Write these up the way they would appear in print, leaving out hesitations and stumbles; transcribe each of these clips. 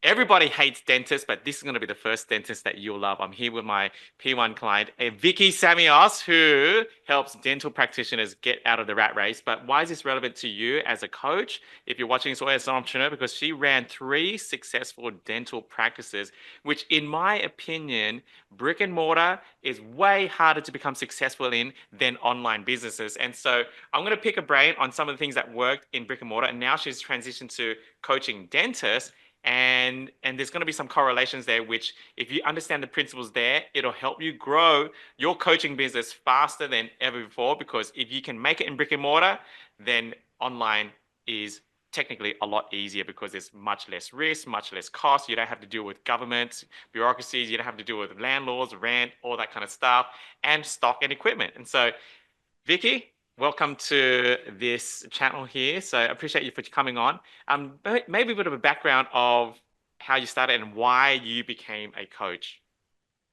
Everybody hates dentists, but this is going to be the first dentist that you'll love. I'm here with my P1 client, Vicky Samios, who helps dental practitioners get out of the rat race. But why is this relevant to you as a coach? If you're watching this or as an entrepreneur, because she ran three successful dental practices, which, in my opinion, brick and mortar is way harder to become successful in than online businesses. And so I'm going to pick a brain on some of the things that worked in brick and mortar. And now she's transitioned to coaching dentists, and there's going to be some correlations there, which if you understand the principles there, it'll help you grow your coaching business faster than ever before. Because if you can make it in brick and mortar, then online is technically a lot easier because there's much less risk, much less cost. You don't have to deal with government bureaucracies, you don't have to deal with landlords, rent, all that kind of stuff, and stock and equipment. And so, Vicky, welcome to this channel here. So I appreciate you for coming on. Maybe a bit of a background of how you started and why you became a coach.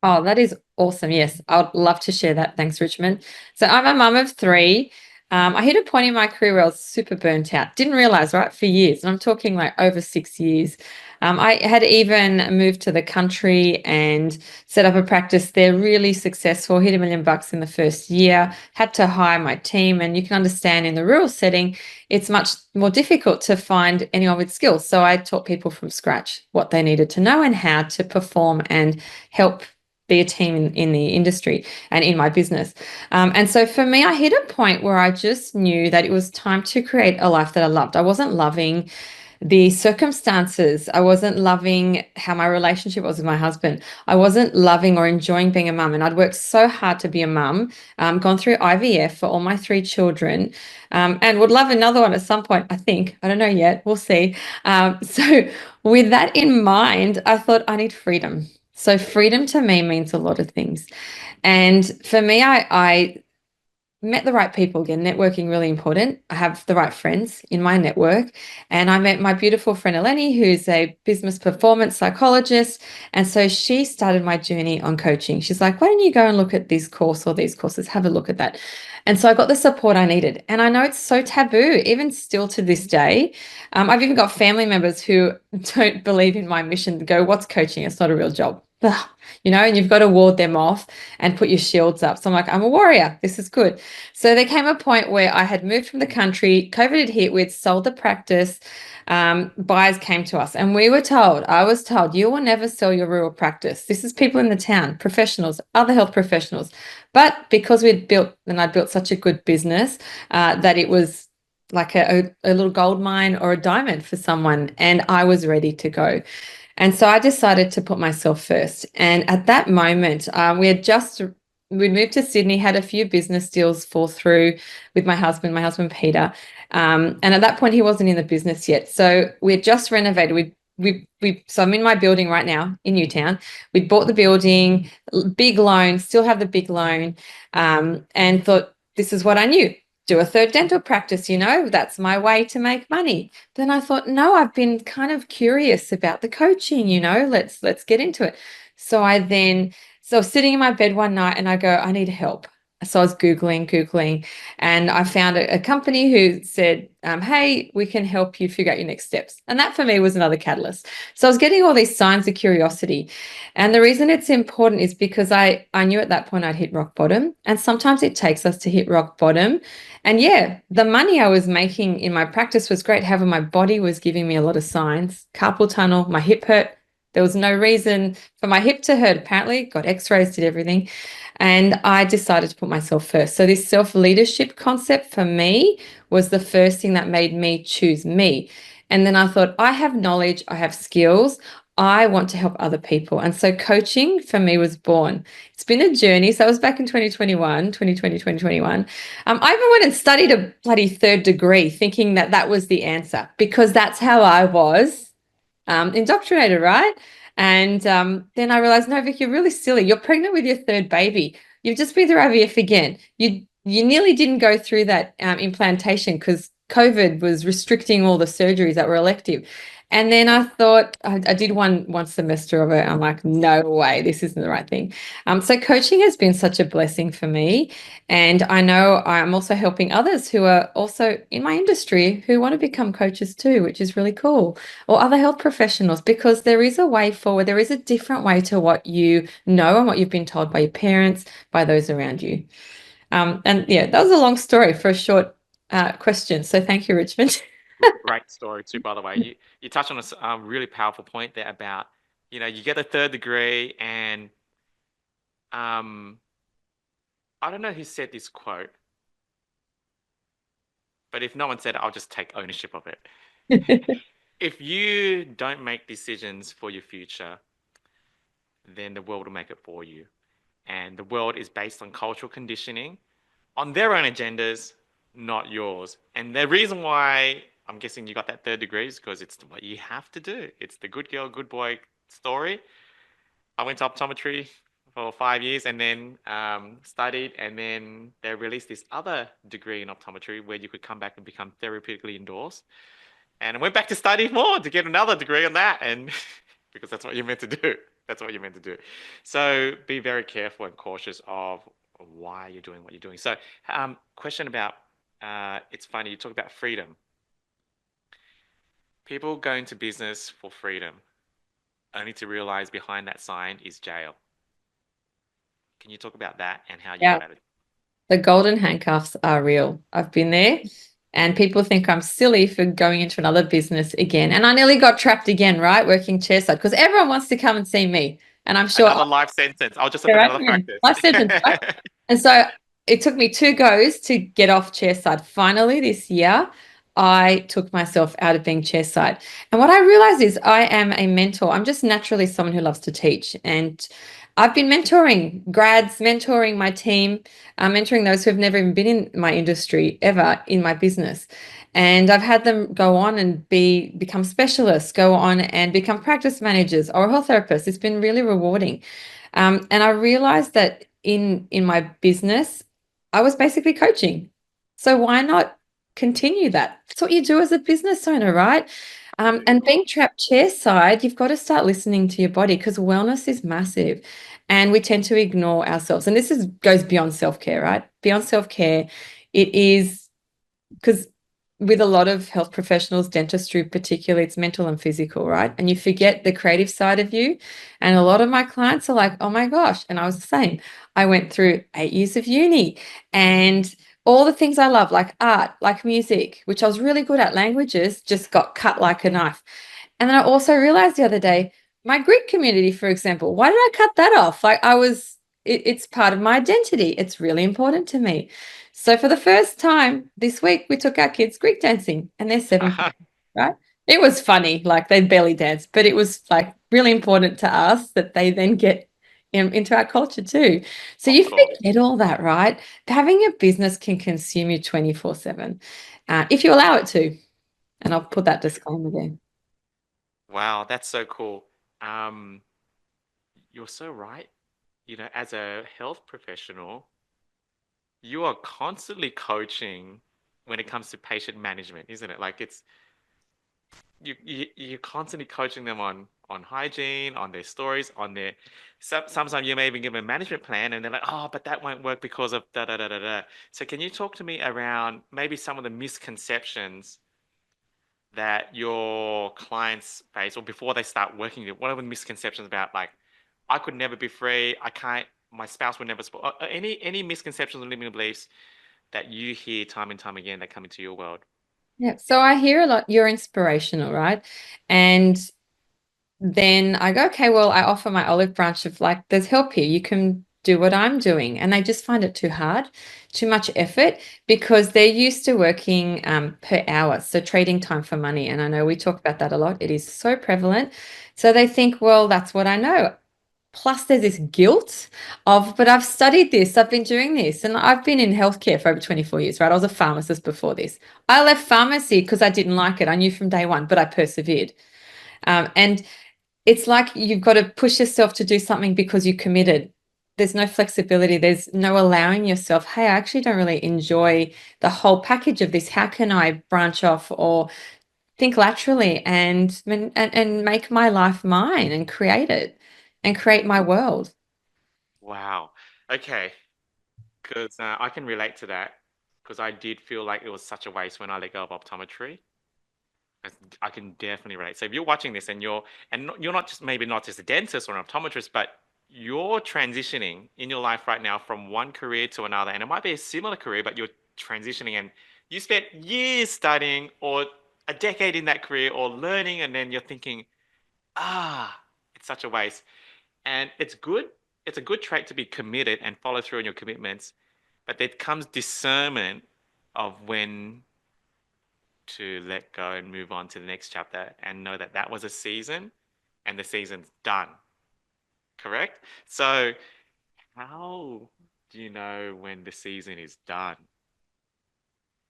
Oh, that is awesome. Yes, I'd love to share that. Thanks, Richmond. So I'm a mum of three. I hit a point in my career where I was super burnt out. Didn't realize, right, for years. And I'm talking like over 6 years. I had even moved to the country and set up a practice there, really successful, hit $1 million in the first year, had to hire my team. And you can understand in the rural setting, it's much more difficult to find anyone with skills. So I taught people from scratch what they needed to know and how to perform and help be a team in the industry and in my business. And so for me, I hit a point where I just knew that it was time to create a life that I loved. I wasn't loving the circumstances. I wasn't loving how my relationship was with my husband. I wasn't loving or enjoying being a mum. And I'd worked so hard to be a mum, gone through IVF for all my three children, and would love another one at some point, I think. I don't know yet. We'll see. So with that in mind, I thought I need freedom. So freedom to me means a lot of things. And for me, I met the right people again. Networking really important. I have the right friends in my network. And I met my beautiful friend Eleni, who's a business performance psychologist. And so she started my journey on coaching. She's like, why don't you go and look at this course or these courses? Have a look at that. And so I got the support I needed. And I know it's so taboo, even still to this day. I've even got family members who don't believe in my mission to go, what's coaching? It's not a real job. Ugh, and you've got to ward them off and put your shields up. So I'm like, I'm a warrior. This is good. So there came a point where I had moved from the country, COVID had hit, we'd sold the practice, buyers came to us and I was told, you will never sell your rural practice. This is people in the town, professionals, other health professionals. But because I'd built such a good business, that it was like a little gold mine or a diamond for someone, and I was ready to go. And so I decided to put myself first. And at that moment, we'd moved to Sydney, had a few business deals fall through with my husband Peter. And at that point, he wasn't in the business yet. So we had just renovated. So I'm in my building right now in Newtown. We'd bought the building, big loan, still have the big loan, and thought this is what I knew. Do a third dental practice, that's my way to make money. Then I thought, no, I've been kind of curious about the coaching, let's get into it. So I was sitting in my bed one night and I go, I need help. So I was Googling, and I found a company who said, hey, we can help you figure out your next steps. And that for me was another catalyst. So I was getting all these signs of curiosity. And the reason it's important is because I knew at that point I'd hit rock bottom. And sometimes it takes us to hit rock bottom. And yeah, the money I was making in my practice was great. However, my body was giving me a lot of signs. Carpal tunnel, my hip hurt. There was no reason for my hip to hurt, apparently. Got x-rays, did everything. And I decided to put myself first. So this self-leadership concept for me was the first thing that made me choose me. And then I thought, I have knowledge, I have skills, I want to help other people. And so coaching for me was born. It's been a journey. So I was back in 2021. I even went and studied a bloody third degree thinking that that was the answer, because that's how I was indoctrinated, right? And then I realized, no, Vic, you're really silly. You're pregnant with your third baby. You've just been through IVF again. You nearly didn't go through that implantation because COVID was restricting all the surgeries that were elective. And then I thought I did one semester of it. I'm like, no way, this isn't the right thing. So coaching has been such a blessing for me. And I know I'm also helping others who are also in my industry who want to become coaches too, which is really cool, or other health professionals, because there is a way forward. There is a different way to what you know and what you've been told by your parents, by those around you. And yeah, that was a long story for a short question. So thank you, Richmond. Great story too, by the way. You touched on a really powerful point there about, you get a third degree and I don't know who said this quote, but if no one said it, I'll just take ownership of it. If you don't make decisions for your future, then the world will make it for you. And the world is based on cultural conditioning, on their own agendas, not yours. And the reason why I'm guessing you got that third degree is because it's what you have to do. It's the good girl, good boy story. I went to optometry for 5 years and then studied, and then they released this other degree in optometry where you could come back and become therapeutically endorsed. And I went back to study more to get another degree on that, and because that's what you're meant to do. That's what you're meant to do. So be very careful and cautious of why you're doing what you're doing. So, question about it's funny, you talk about freedom. People go into business for freedom, only to realize behind that sign is jail. Can you talk about that and how you Yeah. got out of it? The golden handcuffs are real. I've been there, and people think I'm silly for going into another business again. And I nearly got trapped again, right? Working chairside because everyone wants to come and see me. And I'm sure, Another life sentence. I'll just yeah, open right? another Yeah. practice. Life sentence, right? And so it took me 2 goes to get off chairside. Finally, this year, I took myself out of being chairside. And what I realized is I am a mentor. I'm just naturally someone who loves to teach. And I've been mentoring grads, mentoring my team, mentoring those who have never even been in my industry ever in my business. And I've had them go on and become specialists, go on and become practice managers or health therapists. It's been really rewarding. And I realized that in my business, I was basically coaching. So why not continue that? It's what you do as a business owner, right? And being trapped chairside, you've got to start listening to your body because wellness is massive, and we tend to ignore ourselves. And this is goes beyond self-care, right? Beyond self-care, it is because with a lot of health professionals, dentistry particularly, it's mental and physical, right? And you forget the creative side of you. And a lot of my clients are like, oh my gosh. And I was the same. I went through 8 years of uni and all the things I love, like art, like music, which I was really good at, languages, just got cut like a knife. And then I also realized the other day, my Greek community, for example, why did I cut that off? It's part of my identity. It's really important to me. So for the first time this week, we took our kids Greek dancing and they're 17, right? It was funny, like they belly dance, but it was like really important to us that they then get into our culture too. So Of you course. forget all that, right? Having a business can consume you 24/7 if you allow it to. And I'll put that disclaimer there. Wow, that's so cool. Um, you're so right. As a health professional, you are constantly coaching when it comes to patient management, isn't it? Like you're constantly coaching them on hygiene, on their stories, on their sometimes you may even give them a management plan and they're like, oh, but that won't work because of da da da da da. So can you talk to me around maybe some of the misconceptions that your clients face or before they start working with you? What are the misconceptions about like I could never be free, I can't, my spouse would never support any misconceptions or limiting beliefs that you hear time and time again that come into your world? Yeah. So I hear a lot, you're inspirational, right? And then I go, okay, well, I offer my olive branch of like, there's help here. You can do what I'm doing. And they just find it too hard, too much effort because they're used to working per hour. So trading time for money. And I know we talk about that a lot. It is so prevalent. So they think, well, that's what I know. Plus, there's this guilt of, but I've studied this, I've been doing this, and I've been in healthcare for over 24 years, right? I was a pharmacist before this. I left pharmacy because I didn't like it. I knew from day one, but I persevered. And it's like you've got to push yourself to do something because you committed. there's no flexibility. There's no allowing yourself, hey, I actually don't really enjoy the whole package of this. How can I branch off or think laterally and make my life mine and create it and create my world? Wow. Okay. Because I can relate to that because I did feel like it was such a waste when I let go of optometry. I I can definitely relate. So if you're watching this and you're not just maybe not just a dentist or an optometrist, but you're transitioning in your life right now from one career to another, and it might be a similar career, but you're transitioning and you spent years studying or a decade in that career or learning, and then you're thinking, it's such a waste. And it's good. It's a good trait to be committed and follow through on your commitments, but there comes discernment of when to let go and move on to the next chapter and know that that was a season and the season's done. Correct? So, how do you know when the season is done?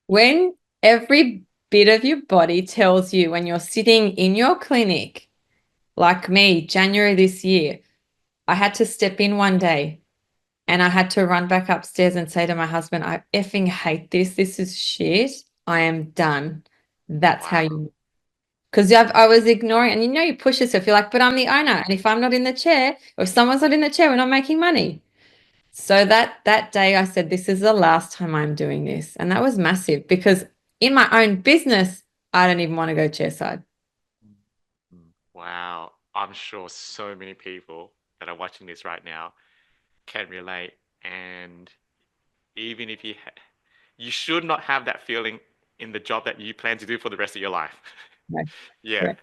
When every bit of your body tells you when you're sitting in your clinic, like me, January this year, I had to step in one day and I had to run back upstairs and say to my husband, I effing hate this. This is shit. I am done. That's how Wow. you, because I was ignoring, and you push yourself. You're like, but I'm the owner. And if I'm not in the chair, or if someone's not in the chair, we're not making money. So that day I said, this is the last time I'm doing this. And that was massive because in my own business, I don't even want to go chairside. Wow. I'm sure so many people that are watching this right now can relate. And even if you should not have that feeling in the job that you plan to do for the rest of your life. No, Yeah. correct.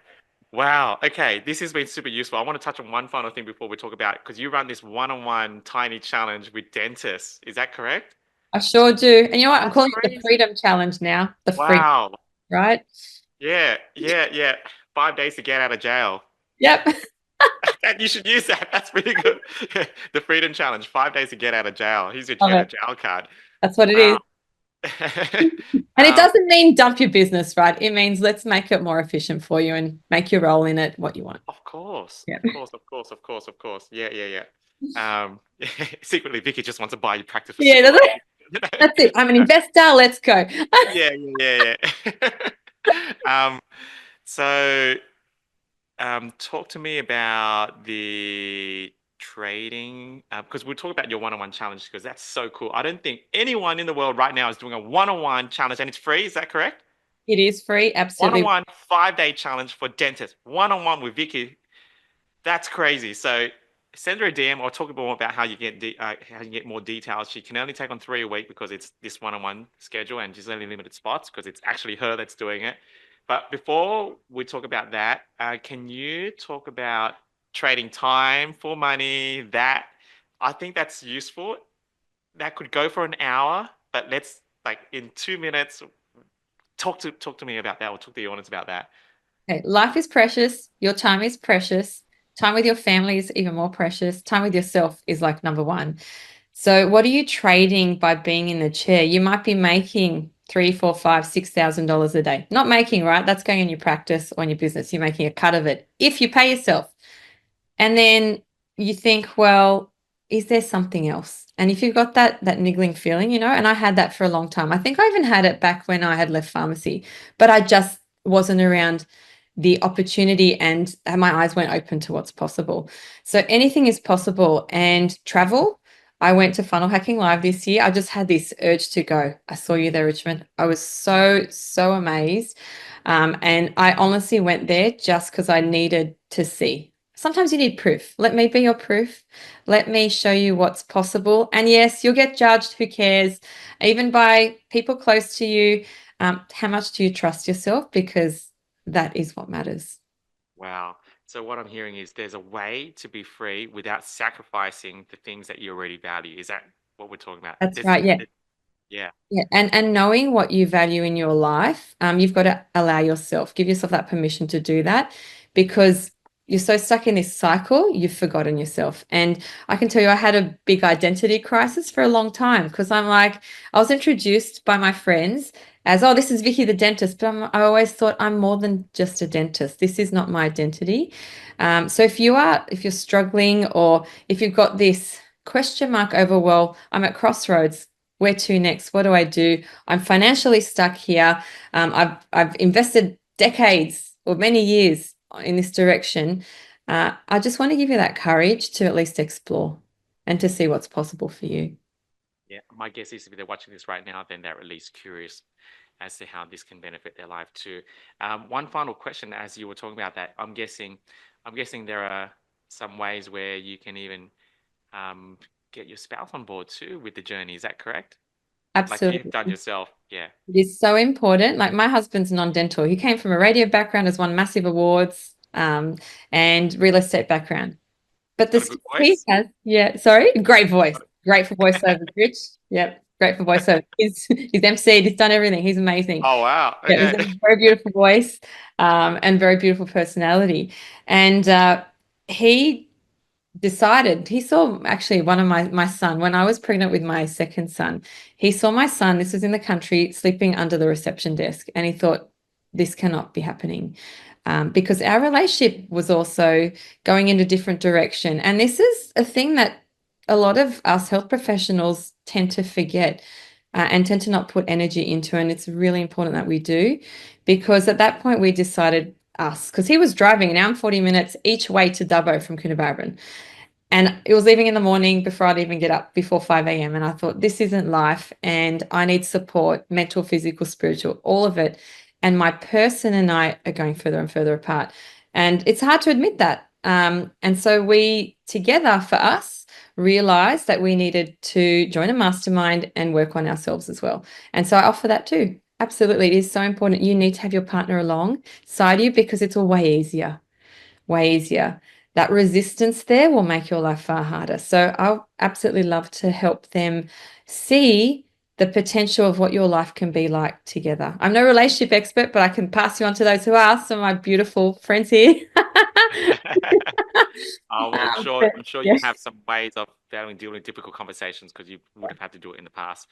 Wow. Okay. This has been super useful. I want to touch on one final thing before we talk about because you run this one-on-one tiny challenge with dentists. Is that correct? I sure do. And you know what? I'm That's calling it the crazy. freedom challenge now. The freedom, Wow. right? Yeah. Yeah. Yeah. 5 days to get out of jail. Yep. And you should use that. That's really good. The freedom challenge. 5 days to get out of jail. Here's your Love get out it. of jail card. That's what it is. Wow. And it um, doesn't mean dump your business, right? It means let's make it more efficient for you and make your role in it what you want. of course. Yeah. Of course. Of course. Of course. Of course. Yeah. Yeah. Yeah. Secretly, Vicky just wants to buy you practice for Yeah, super long. that's it. I'm an investor. Let's go. Yeah, yeah. Um, so talk to me about the trading because we'll talk about your one-on-one challenge because that's so cool. I don't think anyone in the world right now is doing a one-on-one challenge and it's free. Is that correct? It is free. Absolutely. One-on-one 5 day challenge for dentists. One-on-one with Vicky. That's crazy. So send her a DM or talk more about how you get how you get more details. She can only take on 3 a week because it's this one-on-one schedule and she's only limited spots because it's actually her that's doing it. But before we talk about that, can you talk about trading time for money? That I think that's useful. That could go for an hour, but let's like in 2 minutes talk to me about that or talk to the audience about that. Okay. Life is precious. Your time is precious. Time with your family is even more precious. Time with yourself is like number one. So what are you trading by being in the chair? You might be making three, four, five, $6,000 a day. Not making, right? That's going in your practice or in your business. You're making a cut of it if you pay yourself. And then you think, well, is there something else? And if you've got that niggling feeling, and I had that for a long time. I think I even had it back when I had left pharmacy, but I just wasn't around the opportunity and my eyes weren't open to what's possible. So anything is possible. And travel, I went to Funnel Hacking Live this year. I just had this urge to go. I saw you there, Richmond. I was so amazed. And I honestly went there just because I needed to see. Sometimes you need proof. Let me be your proof. Let me show you what's possible. And yes, you'll get judged. Who cares? Even by people close to you. How much do you trust yourself? Because that is what matters. Wow. So what I'm hearing is there's a way to be free without sacrificing the things that you already value. Is that what we're talking about? That's right. Yeah. Yeah. Yeah, and knowing what you value in your life, you've got to allow yourself, give yourself that permission to do that because you're so stuck in this cycle, you've forgotten yourself. And I can tell you, I had a big identity crisis for a long time because I'm like, I was introduced by my friends as, oh, this is Vicky the dentist, but I always thought I'm more than just a dentist. This is not my identity. So if you're struggling or if you've got this question mark over, well, I'm at crossroads. Where to next? What do I do? I'm financially stuck here. I've invested decades or many years in this direction. I just want to give you that courage to at least explore and to see what's possible for you. Yeah, my guess is if they're watching this right now, then they're at least curious as to how this can benefit their life too. One final question, as you were talking about that, I'm guessing there are some ways where you can even um, get your spouse on board too with the journey. Is that correct? Like you've done Absolutely. yourself. Yeah. It is so important. Like my husband's non-dental. He came from a radio background, has won massive awards, and real estate background. But the Got a good skills he voice. has, yeah, sorry, great voice. Great for voiceovers, Rich. Yep, great for voiceover. He's MC'd, he's done everything. He's amazing. Oh wow. Yeah, he's Okay. got a very beautiful voice, and very beautiful personality. And he decided he saw actually one of my son when I was pregnant with my second son. He saw my son, this was in the country, sleeping under the reception desk, and he thought, this cannot be happening. Because our relationship was also going in a different direction. And this is a thing that a lot of us health professionals tend to forget, and tend to not put energy into. And it's really important that we do, because at that point we decided us, because he was driving an hour and 40 minutes each way to Dubbo from Coonabarabran. And it was leaving in the morning before I'd even get up before 5 a.m. And I thought, this isn't life. And I need support, mental, physical, spiritual, all of it. And my person and I are going further and further apart. And it's hard to admit that. And so we together, for us, realized that we needed to join a mastermind and work on ourselves as well. And so I offer that too. Absolutely. It is so important. You need to have your partner alongside you, because it's all way easier, way easier. That resistance there will make your life far harder. So I'll absolutely love to help them see the potential of what your life can be like together. I'm no relationship expert, but I can pass you on to those who are, some of my beautiful friends here. Oh, well, But I'm sure yeah. you have some ways of dealing with difficult conversations because you would have had to do it in the past,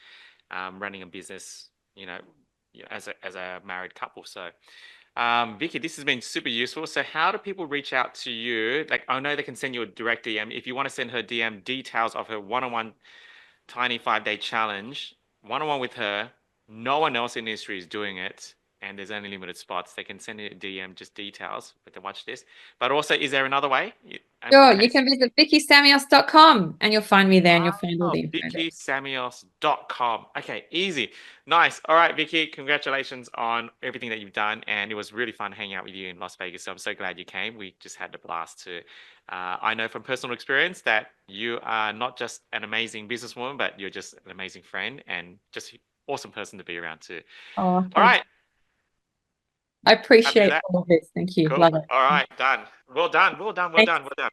running a business, you know, as a married couple. So, Vicky, this has been super useful. So, how do people reach out to you? Like, I know they can send you a direct DM. If you want to send her DM details of her one-on-one tiny 5-day challenge, one-on-one with her, no one else in the industry is doing it, and there's only limited spots. They can send you a DM, just details, but to watch this. But also, is there another way in Sure, you case? can visit vickysamios.com and you'll find me there and you'll find all Oh, the info there. VickySamios.com. Okay, easy. Nice. All right, Vicky, congratulations on everything that you've done. And it was really fun hanging out with you in Las Vegas. So I'm so glad you came. We just had a blast too. I know from personal experience that you are not just an amazing businesswoman, but you're just an amazing friend and just an awesome person to be around too. Oh, All thanks. right, I happy with appreciate that. all of this. Thank you. Cool. Love it. All right, done. Well done. Well done. Well Thanks. done. Well done.